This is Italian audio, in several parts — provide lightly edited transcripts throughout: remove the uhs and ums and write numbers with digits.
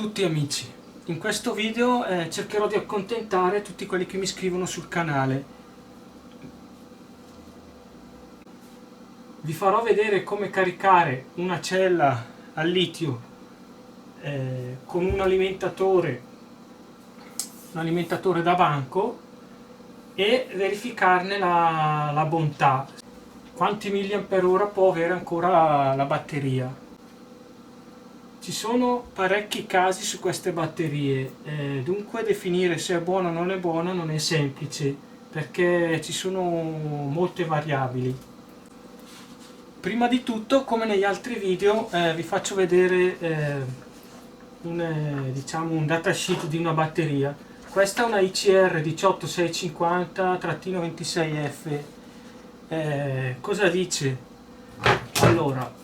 tutti amici, in questo video cercherò di accontentare tutti quelli che mi scrivono sul canale. Vi farò vedere come caricare una cella al litio con un alimentatore da banco e verificarne la bontà, quanti mAh può avere ancora la batteria. Ci sono parecchi casi su queste batterie, dunque definire se è buona o non è buona non è semplice, perché ci sono molte variabili. Prima di tutto, come negli altri video, vi faccio vedere un datasheet di una batteria. Questa è una ICR 18650-26F. Cosa dice? Allora,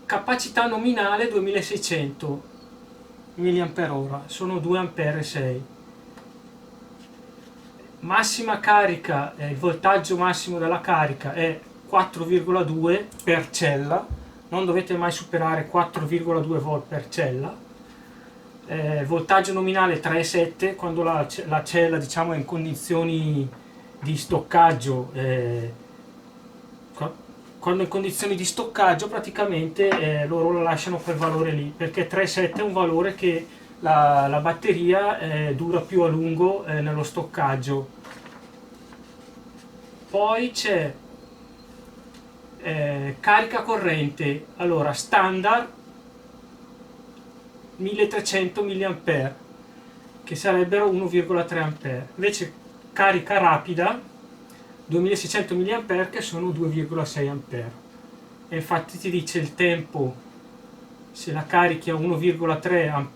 capacità nominale 2600 mAh, sono 2,6 A. Massima carica, il voltaggio massimo della carica è 4,2 per cella, non dovete mai superare 4,2 volt per cella. Voltaggio nominale 3,7 quando la cella, diciamo, è in condizioni di stoccaggio. Quando in condizioni di stoccaggio praticamente loro la lasciano quel valore lì, perché 3,7 è un valore che la batteria dura più a lungo nello stoccaggio. Poi c'è carica corrente, allora standard 1300 mAh, che sarebbero 1,3 A, invece carica rapida 2600 mAh, che sono 2,6 A. E infatti ti dice il tempo: se la carichi a 1,3 A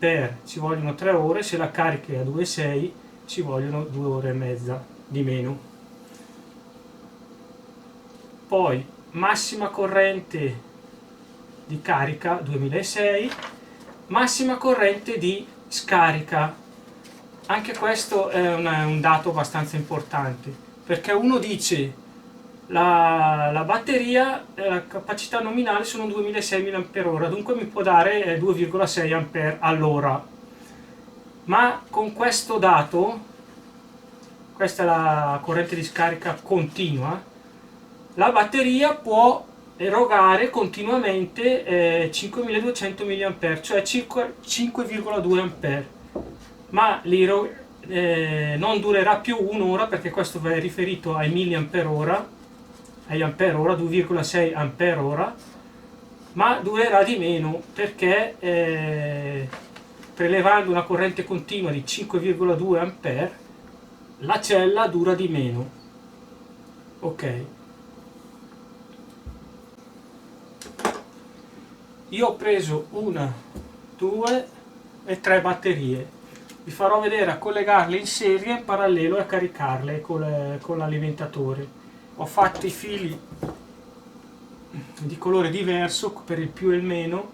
ci vogliono 3 ore, se la carichi a 2,6 ci vogliono 2 ore e mezza di meno. Poi massima corrente di carica 2006, massima corrente di scarica. Anche questo è un dato abbastanza importante, perché uno dice la batteria, la capacità nominale sono 2006 mAh, dunque mi può dare 2,6 A all'ora, ma con questo dato, questa è la corrente di scarica continua, la batteria può erogare continuamente 5200 mAh, cioè 5,2 A, ma non durerà più un'ora, perché questo è riferito ai mAh, agli ampere-ora, 2,6 ampere-ora, ma durerà di meno, perché prelevando una corrente continua di 5,2 A la cella dura di meno. Ok, io ho preso una, due e tre batterie. Vi farò vedere a collegarle in serie in parallelo e a caricarle con l'alimentatore. Ho fatto i fili di colore diverso per il più e il meno,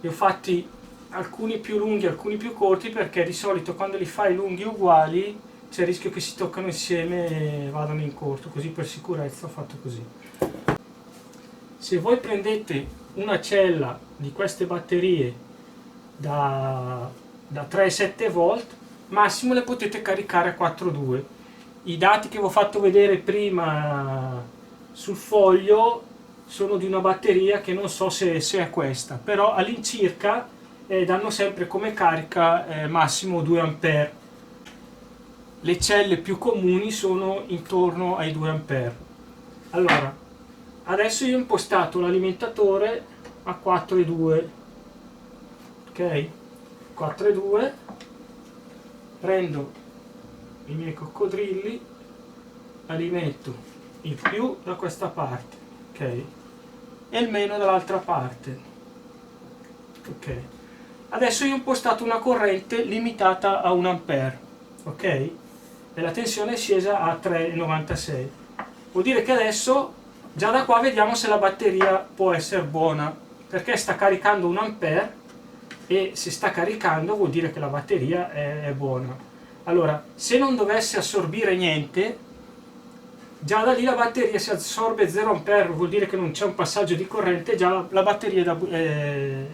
li ho fatti alcuni più lunghi, alcuni più corti, perché di solito quando li fai lunghi uguali c'è il rischio che si toccano insieme e vadano in corto, così per sicurezza ho fatto così. Se voi prendete una cella di queste batterie da 3,7 volt, massimo le potete caricare a 4,2. I dati che vi ho fatto vedere prima sul foglio sono di una batteria che non so se è questa, però all'incirca danno sempre come carica massimo 2 A. Le celle più comuni sono intorno ai 2 A. Allora, adesso io ho impostato l'alimentatore a 4,2, ok? 4,2, prendo i miei coccodrilli, alimento il più da questa parte, ok? E il meno dall'altra parte, ok? Adesso io ho impostato una corrente limitata a 1 A, ok? E la tensione è scesa a 3,96. Vuol dire che adesso già da qua vediamo se la batteria può essere buona, perché sta caricando 1 A, e se sta caricando vuol dire che la batteria è buona. Allora, se non dovesse assorbire niente, già da lì la batteria, se assorbe 0 A vuol dire che non c'è un passaggio di corrente, già la batteria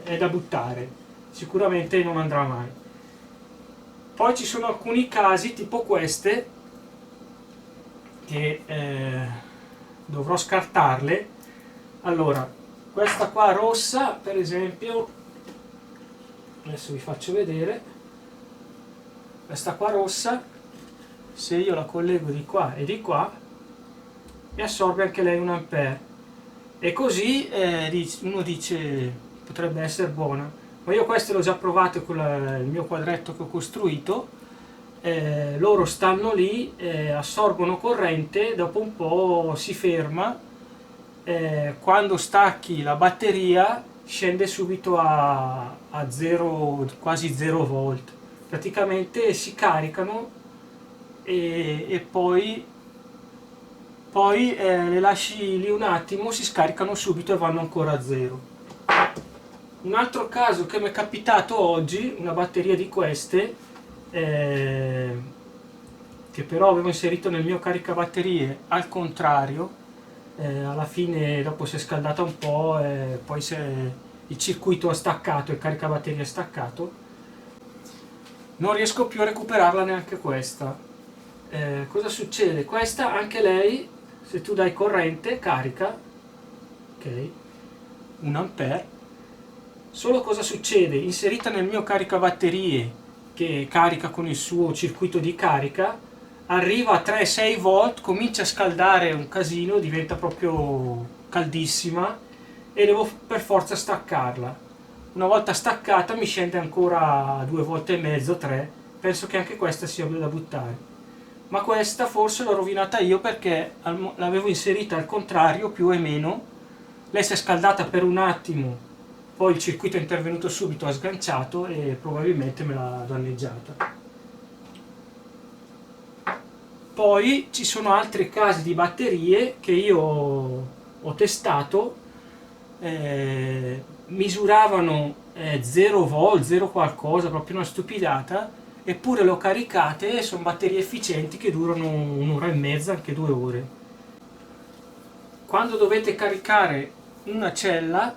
è da buttare, sicuramente non andrà mai. Poi ci sono alcuni casi tipo queste che dovrò scartarle. Allora, questa qua rossa per esempio, adesso vi faccio vedere, questa qua rossa, se io la collego di qua e di qua, mi assorbe anche lei 1 ampere, e così uno dice potrebbe essere buona, ma io queste le ho già provate con il mio quadretto che ho costruito. Loro stanno lì, assorbono corrente, dopo un po' si ferma, quando stacchi la batteria scende subito a 0, quasi 0 volt, praticamente si caricano e poi le lasci lì un attimo, si scaricano subito e vanno ancora a 0. Un altro caso che mi è capitato oggi, una batteria di queste, che però avevo inserito nel mio caricabatterie al contrario, alla fine dopo si è scaldata un po', poi il circuito è staccato, il caricabatterie è staccato, non riesco più a recuperarla neanche questa. Cosa succede? Questa anche lei, se tu dai corrente, carica, ok, 1 ampere. Solo cosa succede? Inserita nel mio caricabatterie che carica con il suo circuito di carica, arriva a 3-6 volt, comincia a scaldare un casino, diventa proprio caldissima e devo per forza staccarla. Una volta staccata mi scende ancora 2 volte e mezzo, 3, penso che anche questa sia da buttare. Ma questa forse l'ho rovinata io perché l'avevo inserita al contrario, più e meno, lei si è scaldata per un attimo, poi il circuito è intervenuto subito, ha sganciato e probabilmente me l'ha danneggiata. Poi ci sono altri casi di batterie che io ho testato, misuravano 0 volt, 0 qualcosa, proprio una stupidata, eppure le ho caricate e sono batterie efficienti che durano un'ora e mezza, anche 2 ore. Quando dovete caricare una cella,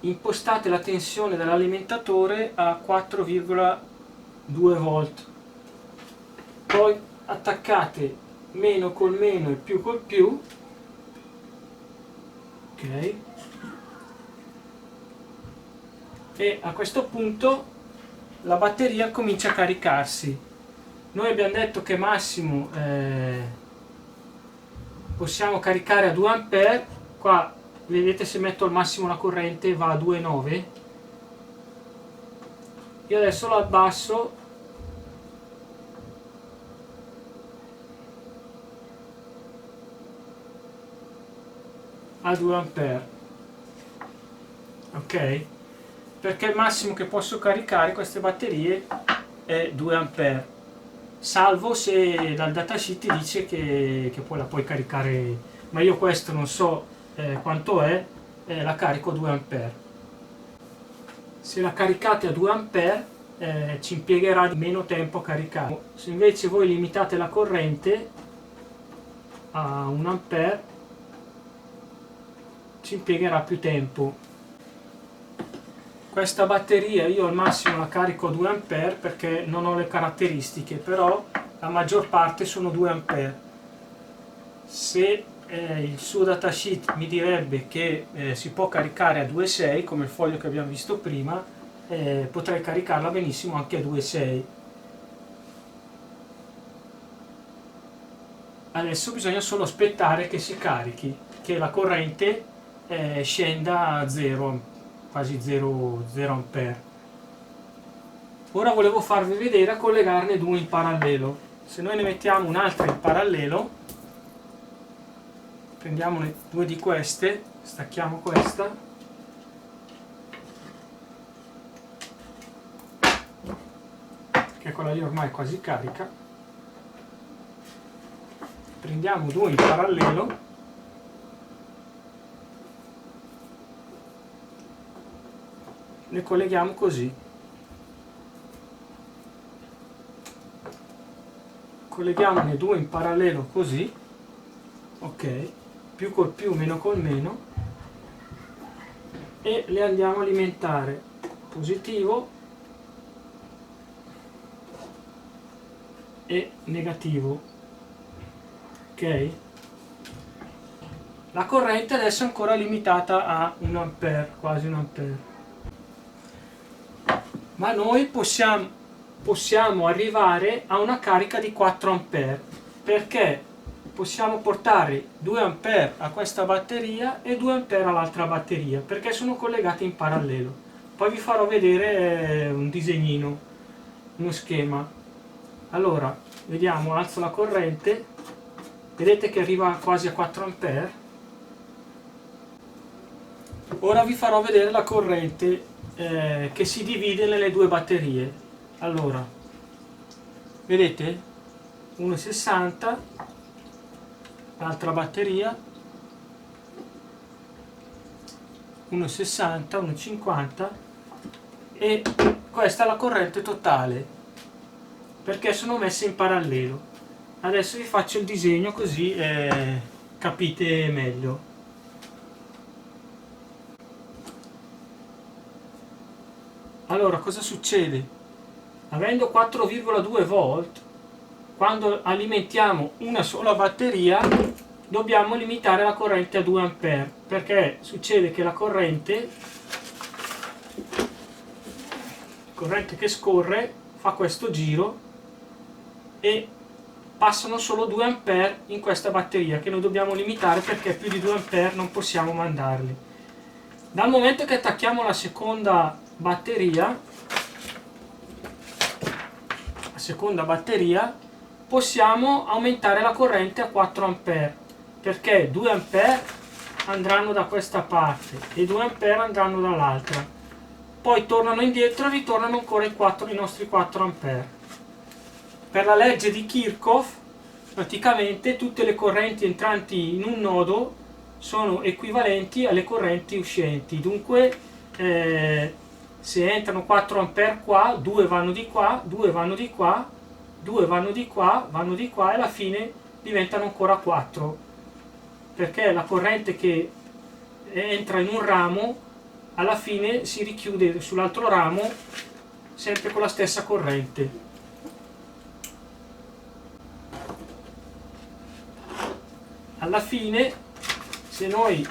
impostate la tensione dell'alimentatore a 4,2 volt, poi attaccate meno col meno e più col più, ok, e a questo punto la batteria comincia a caricarsi. Noi abbiamo detto che massimo possiamo caricare a 2 ampere, qua vedete se metto al massimo la corrente va a 2,9, io adesso lo abbasso a 2 ampere, ok, perché il massimo che posso caricare queste batterie è 2 ampere, salvo se dal datasheet dice che poi la puoi caricare, ma io questo non so quanto è, la carico a 2 ampere. Se la caricate a 2 ampere ci impiegherà meno tempo a caricare. Se invece voi limitate la corrente a 1 ampere ci impiegherà più tempo. Questa batteria io al massimo la carico a 2 ampere perché non ho le caratteristiche, però la maggior parte sono 2 ampere. Se il suo datasheet mi direbbe che si può caricare a 2,6 come il foglio che abbiamo visto prima, potrei caricarla benissimo anche a 2,6. Adesso bisogna solo aspettare che si carichi, che la corrente scenda a 0, quasi 0 ampere. Ora volevo farvi vedere a collegarne due in parallelo. Se noi ne mettiamo un'altra in parallelo, prendiamo due di queste, stacchiamo questa, che quella lì ormai è quasi carica, prendiamo due in parallelo, le colleghiamo così, colleghiamone due in parallelo così, ok, più col più meno col meno, e le andiamo a alimentare positivo e negativo. Ok, la corrente adesso è ancora limitata a 1 ampere, quasi 1 ampere, ma noi possiamo arrivare a una carica di 4 ampere, perché possiamo portare 2 ampere a questa batteria e 2 ampere all'altra batteria, perché sono collegate in parallelo. Poi vi farò vedere un disegnino, uno schema. Allora, vediamo, alzo la corrente, vedete che arriva quasi a 4 ampere. Ora vi farò vedere la corrente che si divide nelle due batterie. Allora, vedete? 1,60, l'altra batteria, 1,60, 1,50, e questa è la corrente totale, perché sono messe in parallelo. Adesso vi faccio il disegno così capite meglio. Allora, cosa succede? Avendo 4,2 volt, quando alimentiamo una sola batteria dobbiamo limitare la corrente a 2 ampere, perché succede che la corrente che scorre fa questo giro e passano solo 2 ampere in questa batteria, che noi dobbiamo limitare perché più di 2 ampere non possiamo mandarli. Dal momento che attacchiamo la seconda batteria possiamo aumentare la corrente a 4 ampere, perché 2 ampere andranno da questa parte e 2 ampere andranno dall'altra, poi tornano indietro e ritornano ancora i nostri 4 ampere. Per la legge di Kirchhoff praticamente tutte le correnti entranti in un nodo sono equivalenti alle correnti uscenti, dunque se entrano 4 ampere qua, 2 vanno di qua, 2 vanno di qua, 2 vanno di qua, vanno di qua, e alla fine diventano ancora 4, perché la corrente che entra in un ramo alla fine si richiude sull'altro ramo sempre con la stessa corrente. Alla fine, se noi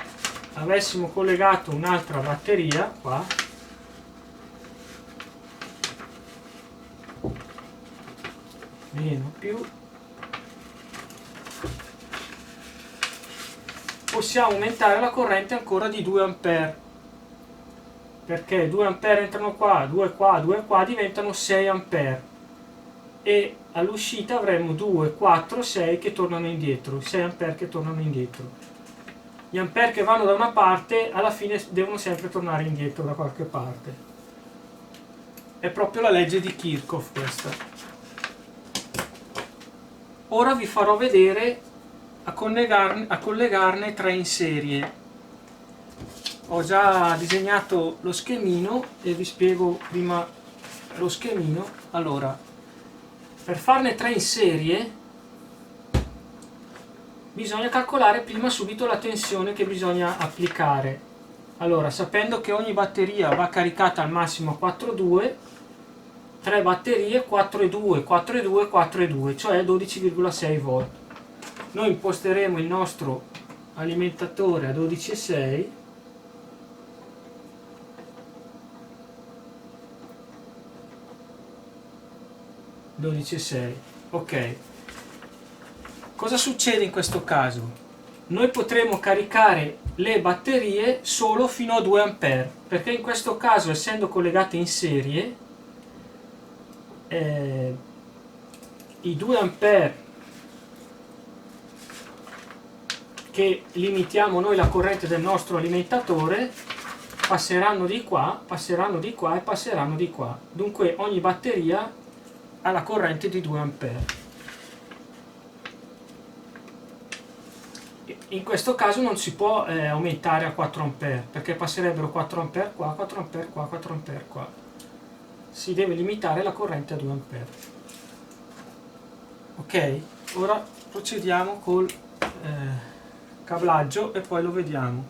avessimo collegato un'altra batteria qua, meno più, possiamo aumentare la corrente ancora di 2 ampere, perché 2 ampere entrano qua, 2 qua, 2 qua, diventano 6 ampere, e all'uscita avremo 2, 4, 6 che tornano indietro, 6 ampere che tornano indietro. Gli ampere che vanno da una parte alla fine devono sempre tornare indietro da qualche parte. È proprio la legge di Kirchhoff questa. Ora vi farò vedere a collegarne 3 in serie. Ho già disegnato lo schemino e vi spiego prima lo schemino. Allora, per farne 3 in serie bisogna calcolare prima subito la tensione che bisogna applicare. Allora, sapendo che ogni batteria va caricata al massimo a 4,2, 3 batterie, 4,2, 4,2, 4,2, cioè 12,6 volt. Noi imposteremo il nostro alimentatore a 12,6, ok. Cosa succede in questo caso? Noi potremo caricare le batterie solo fino a 2 ampere, perché in questo caso, essendo collegate in serie, i 2 ampere che limitiamo noi la corrente del nostro alimentatore passeranno di qua e passeranno di qua. Dunque ogni batteria ha la corrente di 2 ampere. In questo caso non si può aumentare a 4 ampere, perché passerebbero 4 ampere qua, 4 ampere qua, 4 ampere qua. Si deve limitare la corrente a 2 ampere. Ok, ora procediamo col cablaggio e poi lo vediamo.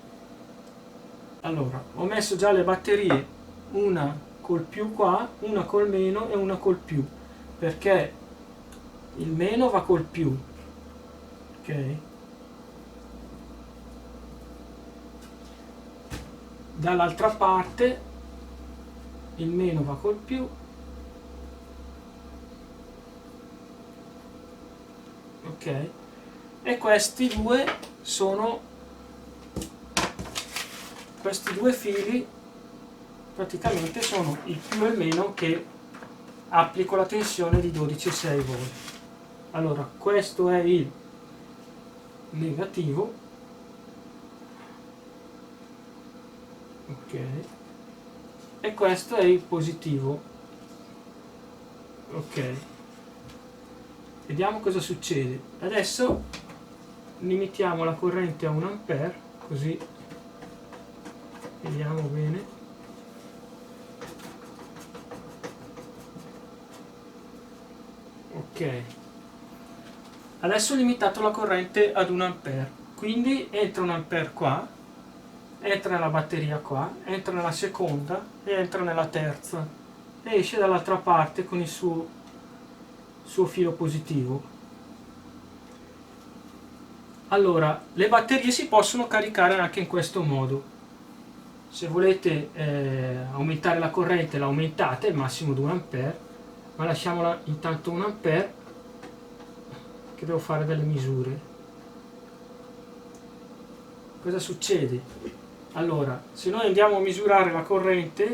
Allora, ho messo già le batterie, una col più qua, una col meno e una col più, perché il meno va col più, ok? Dall'altra parte il meno va col più, ok? E questi due fili praticamente sono il più e il meno che applico la tensione di 12,6 volt. Allora questo è il negativo, ok, e questo è il positivo, ok. Vediamo cosa succede. Adesso limitiamo la corrente a 1 ampere, così vediamo bene. Ok, adesso ho limitato la corrente ad 1 ampere, quindi entra 1 ampere qua, entra nella batteria qua, entra nella seconda e entra nella terza e esce dall'altra parte con il suo filo positivo. Allora, le batterie si possono caricare anche in questo modo. Se volete aumentare la corrente, l'aumentate, il massimo 2 ampere, ma lasciamola intanto 1 ampere, che devo fare delle misure. Cosa succede? Allora, se noi andiamo a misurare la corrente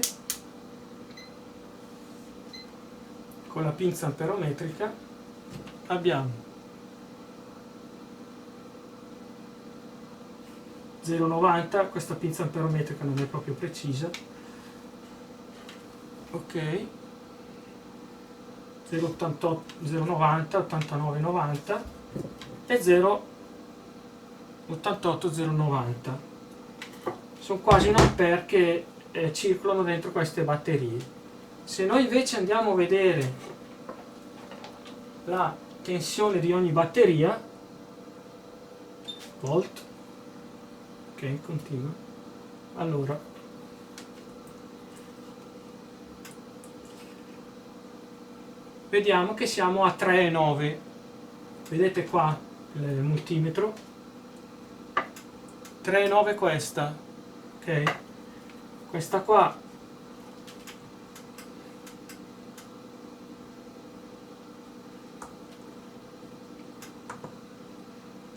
con la pinza amperometrica, abbiamo 0,90, questa pinza amperometrica non è proprio precisa, ok, 0,88, 0,90, 89,90 e 0,88, 0,90. Sono quasi 1 ampere che circolano dentro queste batterie. Se noi invece andiamo a vedere la tensione di ogni batteria, volt, ok, continua, allora vediamo che siamo a 3,9, vedete qua il multimetro, 3,9 questa, ok, questa qua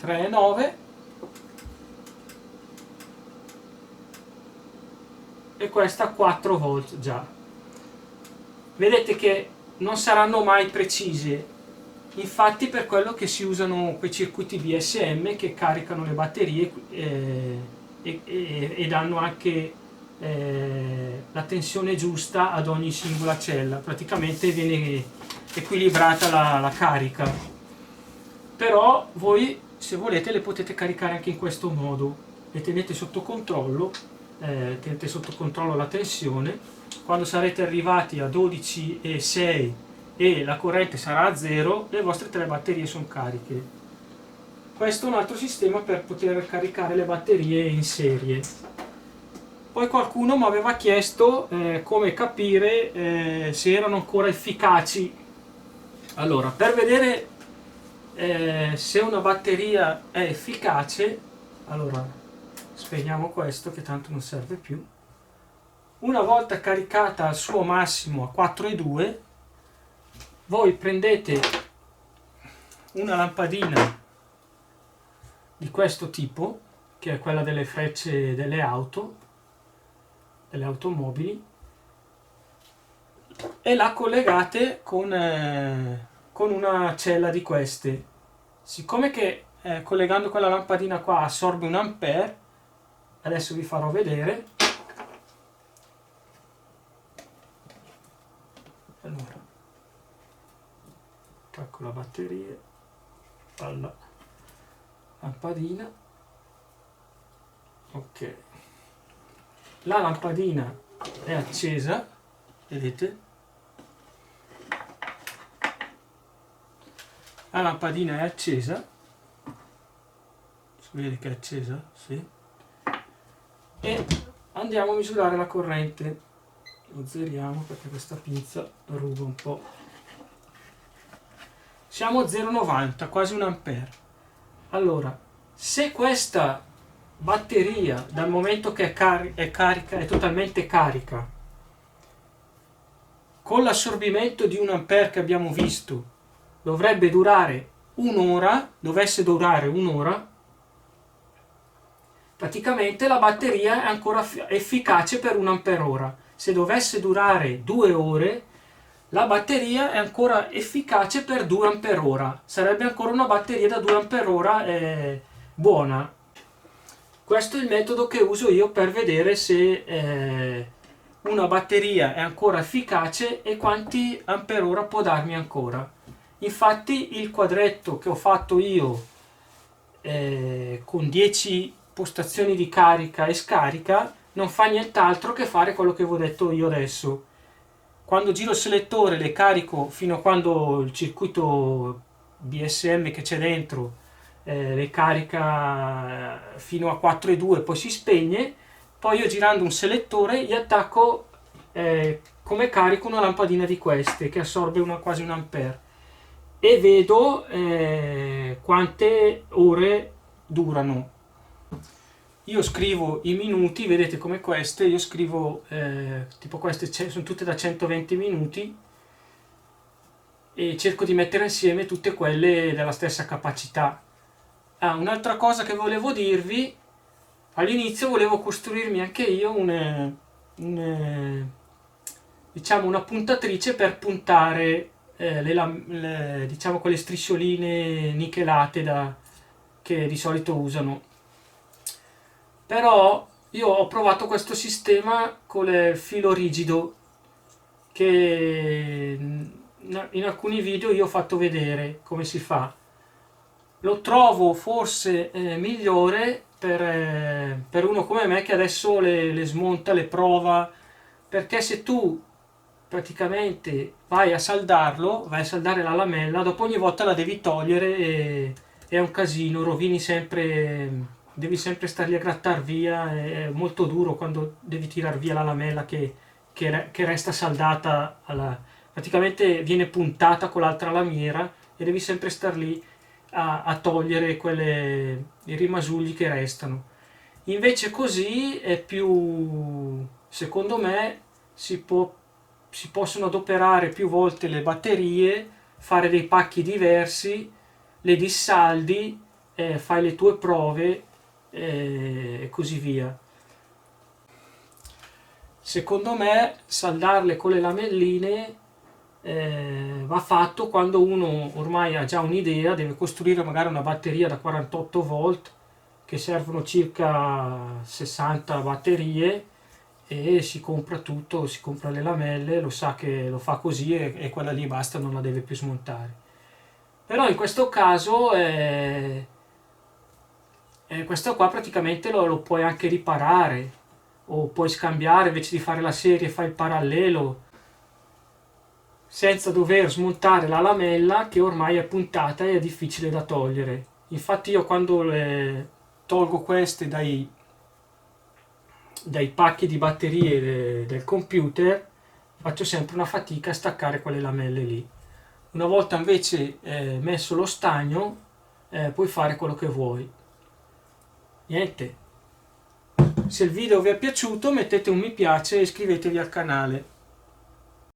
3,9 e questa 4 volt già. Vedete che non saranno mai precise, infatti per quello che si usano quei circuiti DSM che caricano le batterie e danno anche la tensione giusta ad ogni singola cella, praticamente viene equilibrata la carica. Però voi, se volete, le potete caricare anche in questo modo, le tenete sotto controllo, tenete sotto controllo la tensione. Quando sarete arrivati a 12,6 e la corrente sarà a 0, le vostre 3 batterie sono cariche. Questo è un altro sistema per poter caricare le batterie in serie. Poi qualcuno mi aveva chiesto come capire se erano ancora efficaci. Allora, per vedere se una batteria è efficace, allora spegniamo questo che tanto non serve più. Una volta caricata al suo massimo a 4,2, voi prendete una lampadina di questo tipo, che è quella delle frecce delle automobili, e la collegate con una cella di queste. Siccome che collegando quella lampadina qua assorbe 1 ampere, adesso vi farò vedere. Allora, attacco la batteria alla lampadina, ok, la lampadina è accesa, vedete, la lampadina è accesa, si vede che è accesa, sì, e andiamo a misurare la corrente. Lo zeriamo perché questa pinza ruba un po'. siamo a 0,90, quasi un ampere. Allora, se questa batteria dal momento che è carica, è totalmente carica, con l'assorbimento di un ampere che abbiamo visto, dovrebbe durare un'ora, dovesse durare un'ora, praticamente la batteria è ancora efficace per un ampere ora. Se dovesse durare 2 ore, la batteria è ancora efficace per 2 ampere ora. Sarebbe ancora una batteria da 2 ampere ora buona. Questo è il metodo che uso io per vedere se una batteria è ancora efficace e quanti ampere ora può darmi ancora. Infatti il quadretto che ho fatto io con 10 postazioni di carica e scarica non fa nient'altro che fare quello che vi ho detto io adesso. Quando giro il selettore le carico fino a quando il circuito BSM che c'è dentro le carica fino a 4,2, poi si spegne. Poi io girando un selettore gli attacco come carico una lampadina di queste che assorbe quasi un ampere e vedo quante ore durano. Io scrivo i minuti, vedete come queste, io scrivo tipo queste sono tutte da 120 minuti e cerco di mettere insieme tutte quelle della stessa capacità. Un'altra cosa che volevo dirvi, all'inizio volevo costruirmi anche io diciamo una puntatrice per puntare diciamo quelle striscioline nichelate che di solito usano. Però io ho provato questo sistema con il filo rigido che in alcuni video io ho fatto vedere come si fa. Lo trovo forse migliore per uno come me che adesso le smonta, le prova, perché se tu praticamente vai a saldarlo, vai a saldare la lamella, dopo ogni volta la devi togliere e è un casino, rovini sempre, devi sempre starli a grattar via, è molto duro quando devi tirar via la lamella che resta saldata, praticamente viene puntata con l'altra lamiera e devi sempre star lì a togliere i rimasugli che restano. Invece così è più, secondo me, si possono adoperare più volte le batterie, fare dei pacchi diversi, le dissaldi, fai le tue prove e così via. Secondo me saldarle con le lamelline va fatto quando uno ormai ha già un'idea, deve costruire magari una batteria da 48 volt che servono circa 60 batterie e si compra tutto, si compra le lamelle, lo sa che lo fa così e quella lì basta, non la deve più smontare. Però in questo caso questo qua praticamente lo puoi anche riparare o puoi scambiare, invece di fare la serie fai il parallelo senza dover smontare la lamella che ormai è puntata e è difficile da togliere. Infatti io quando tolgo queste dai pacchi di batterie del computer faccio sempre una fatica a staccare quelle lamelle lì. Una volta invece messo lo stagno puoi fare quello che vuoi. Niente, se il video vi è piaciuto mettete un mi piace e iscrivetevi al canale.